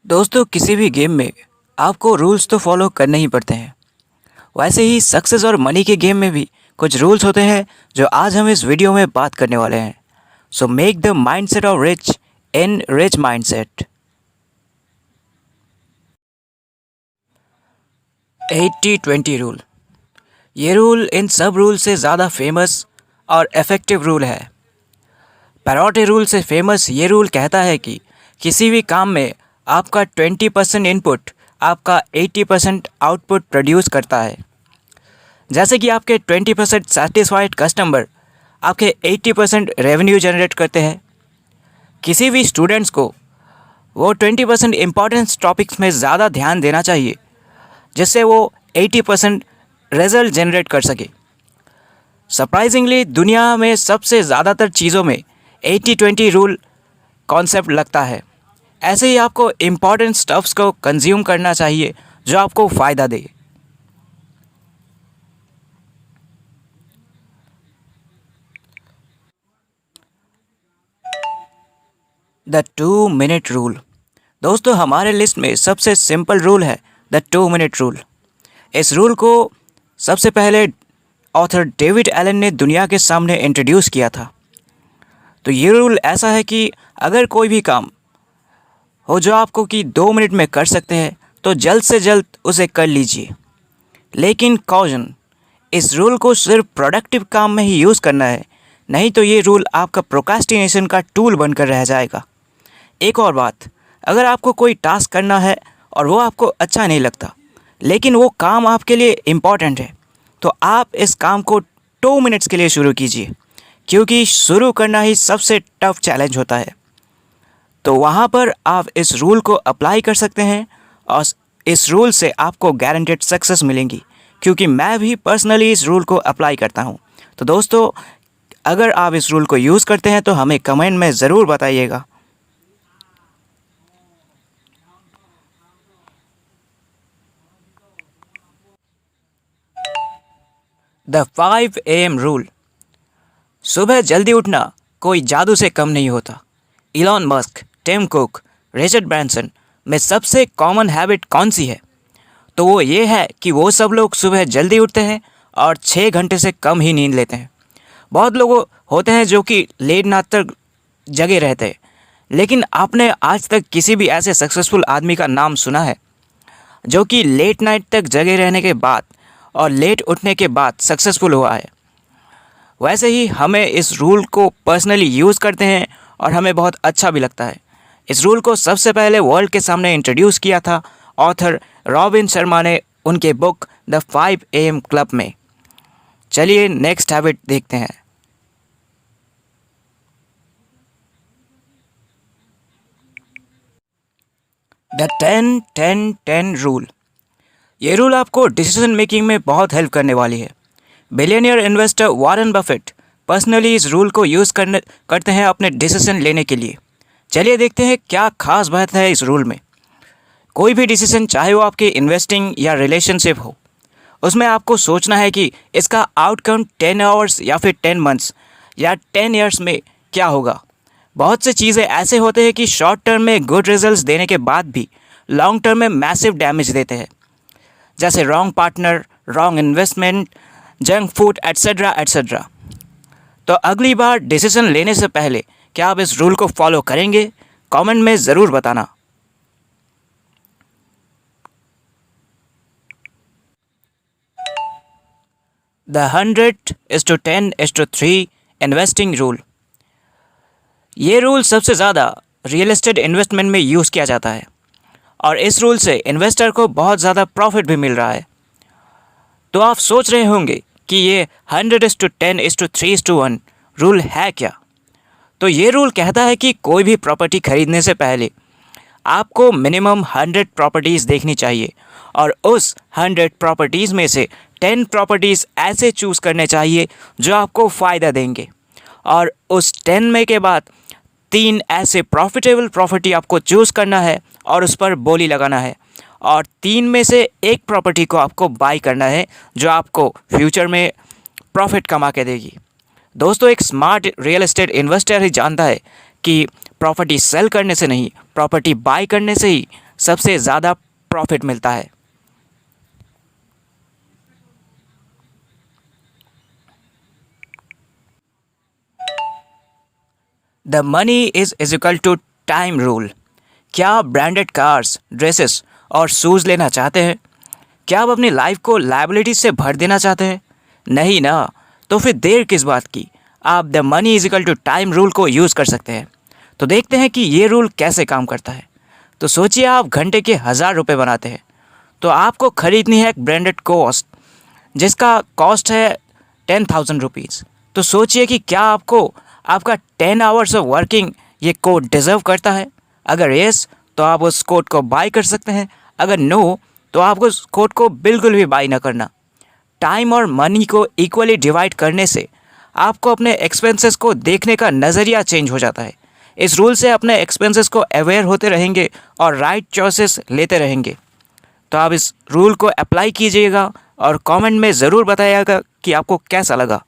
दोस्तों, किसी भी गेम में आपको रूल्स तो फॉलो करने ही पड़ते हैं। वैसे ही सक्सेस और मनी के गेम में भी कुछ रूल्स होते हैं जो आज हम इस वीडियो में बात करने वाले हैं। So make the mindset of rich in rich mindset. 80-20 rule. ये रूल इन सब रूल से ज़्यादा फेमस और इफ़ेक्टिव रूल है। पैरोटे रूल से फेमस ये रूल कहता है कि किसी भी काम में आपका 20% इनपुट आपका 80% आउटपुट प्रोड्यूस करता है। जैसे कि आपके 20% सेटिस्फाइड कस्टमर आपके 80% रेवेन्यू जनरेट करते हैं। किसी भी स्टूडेंट्स को वो 20% इम्पॉर्टेंस टॉपिक्स में ज़्यादा ध्यान देना चाहिए, जिससे वो 80% रिजल्ट जनरेट कर सके। सरप्राइजिंगली दुनिया में सबसे ज़्यादातर चीज़ों में 80-20 रूल कॉन्सेप्ट लगता है। ऐसे ही आपको इम्पॉर्टेंट स्टफ्स को कंज्यूम करना चाहिए जो आपको फ़ायदा दे। The 2 minute rule. दोस्तों, हमारे लिस्ट में सबसे सिंपल रूल है द 2 मिनट रूल। इस रूल को सबसे पहले ऑथर डेविड एलन ने दुनिया के सामने इंट्रोड्यूस किया था। तो ये रूल ऐसा है कि अगर कोई भी काम हो जो आपको कि 2 मिनट में कर सकते हैं तो जल्द से जल्द उसे कर लीजिए। लेकिन कॉजन, इस रूल को सिर्फ प्रोडक्टिव काम में ही यूज़ करना है, नहीं तो ये रूल आपका प्रोक्रास्टिनेशन का टूल बनकर रह जाएगा। एक और बात, अगर आपको कोई टास्क करना है और वो आपको अच्छा नहीं लगता, लेकिन वो काम आपके लिए इम्पॉर्टेंट है, तो आप इस काम को 2 मिनट्स के लिए शुरू कीजिए, क्योंकि शुरू करना ही सबसे टफ चैलेंज होता है। तो वहाँ पर आप इस रूल को अप्लाई कर सकते हैं और इस रूल से आपको गारंटेड सक्सेस मिलेंगी, क्योंकि मैं भी पर्सनली इस रूल को अप्लाई करता हूँ। तो दोस्तों, अगर आप इस रूल को यूज़ करते हैं तो हमें कमेंट में ज़रूर बताइएगा। The 5 AM rule. सुबह जल्दी उठना कोई जादू से कम नहीं होता। Elon Musk, Tim Cook, Richard Branson में सबसे कॉमन हैबिट कौन सी है? तो वो ये है कि वो सब लोग सुबह जल्दी उठते हैं और 6 घंटे से कम ही नींद लेते हैं। बहुत लोग होते हैं जो कि लेट नाइट तक जगे रहते हैं, लेकिन आपने आज तक किसी भी ऐसे सक्सेसफुल आदमी का नाम सुना है जो कि लेट नाइट तक जगे रहने के बाद और लेट उठने के बाद सक्सेसफुल हुआ है? वैसे ही हमें इस रूल को पर्सनली यूज़ करते हैं और हमें बहुत अच्छा भी लगता है। इस रूल को सबसे पहले वर्ल्ड के सामने इंट्रोड्यूस किया था ऑथर रॉबिन शर्मा ने उनके बुक द 5 AM क्लब में। चलिए नेक्स्ट हैबिट देखते हैं। The 10-10-10 rule. ये रूल आपको डिसीजन मेकिंग में बहुत हेल्प करने वाली है। Billionaire investor Warren Buffett personally इस रूल को यूज़ करते हैं अपने डिसीजन लेने के लिए। चलिए देखते हैं क्या खास बात है इस रूल में। कोई भी डिसीजन, चाहे वो आपकी इन्वेस्टिंग या रिलेशनशिप हो, उसमें आपको सोचना है कि इसका आउटकम 10 आवर्स या फिर 10 मंथ्स या 10 ईयर्स में क्या होगा। बहुत से चीज़ें ऐसे होते हैं कि शॉर्ट टर्म में गुड रिजल्ट्स देने के बाद भी लॉन्ग टर्म में मैसिव डैमेज देते हैं, जैसे wrong partner, wrong investment, junk food etcetera etcetera. तो अगली बार डिसीजन लेने से पहले क्या आप इस रूल को फॉलो करेंगे? कमेंट में ज़रूर बताना। The 100:10:3 investing rule. ये रूल सबसे ज़्यादा रियल एस्टेट इन्वेस्टमेंट में यूज़ किया जाता है और इस रूल से इन्वेस्टर को बहुत ज़्यादा प्रॉफिट भी मिल रहा है। तो आप सोच रहे होंगे कि ये 100:10:3:1 रूल है क्या? तो ये रूल कहता है कि कोई भी प्रॉपर्टी खरीदने से पहले आपको मिनिमम 100 प्रॉपर्टीज़ देखनी चाहिए और उस 100 प्रॉपर्टीज़ में से 10 प्रॉपर्टीज़ ऐसे चूज़ करने चाहिए जो आपको फ़ायदा देंगे, और उस 10 में के बाद 3 ऐसे प्रॉफिटेबल प्रॉपर्टी आपको चूज़ करना है और उस पर बोली लगाना है, और 3 में से एक प्रॉपर्टी को आपको बाई करना है जो आपको फ्यूचर में प्रॉफिट कमा के देगी। दोस्तों, एक स्मार्ट रियल एस्टेट इन्वेस्टर ही जानता है कि प्रॉपर्टी सेल करने से नहीं, प्रॉपर्टी बाई करने से ही सबसे ज़्यादा प्रॉफिट मिलता है। The money is equal to time rule. क्या आप ब्रांडेड कार्स, ड्रेसेस और शूज़ लेना चाहते हैं? क्या आप अपनी लाइफ को लायबिलिटी से भर देना चाहते हैं? नहीं ना, तो फिर देर किस बात की? आप the money is equal to time rule को यूज़ कर सकते हैं। तो देखते हैं कि ये रूल कैसे काम करता है। तो सोचिए आप घंटे के 1000 रुपये बनाते हैं, तो आपको खरीदनी है एक ब्रांडेड कोस्ट जिसका कॉस्ट है 10,000 रुपीज़। तो सोचिए कि क्या आपको आपका 10 आवर्स ऑफ वर्किंग ये कोट डिज़र्व करता है? अगर येस, तो आप उस कोट को बाय कर सकते हैं। अगर नो, तो आपको उस कोट को बिल्कुल भी बाय ना करना। टाइम और मनी को इक्वली डिवाइड करने से आपको अपने एक्सपेंसेस को देखने का नज़रिया चेंज हो जाता है। इस रूल से अपने एक्सपेंसेस को अवेयर होते रहेंगे और राइट चॉइसेस लेते रहेंगे। तो आप इस रूल को अप्लाई कीजिएगा और कमेंट में ज़रूर बताइएगा कि आपको कैसा लगा।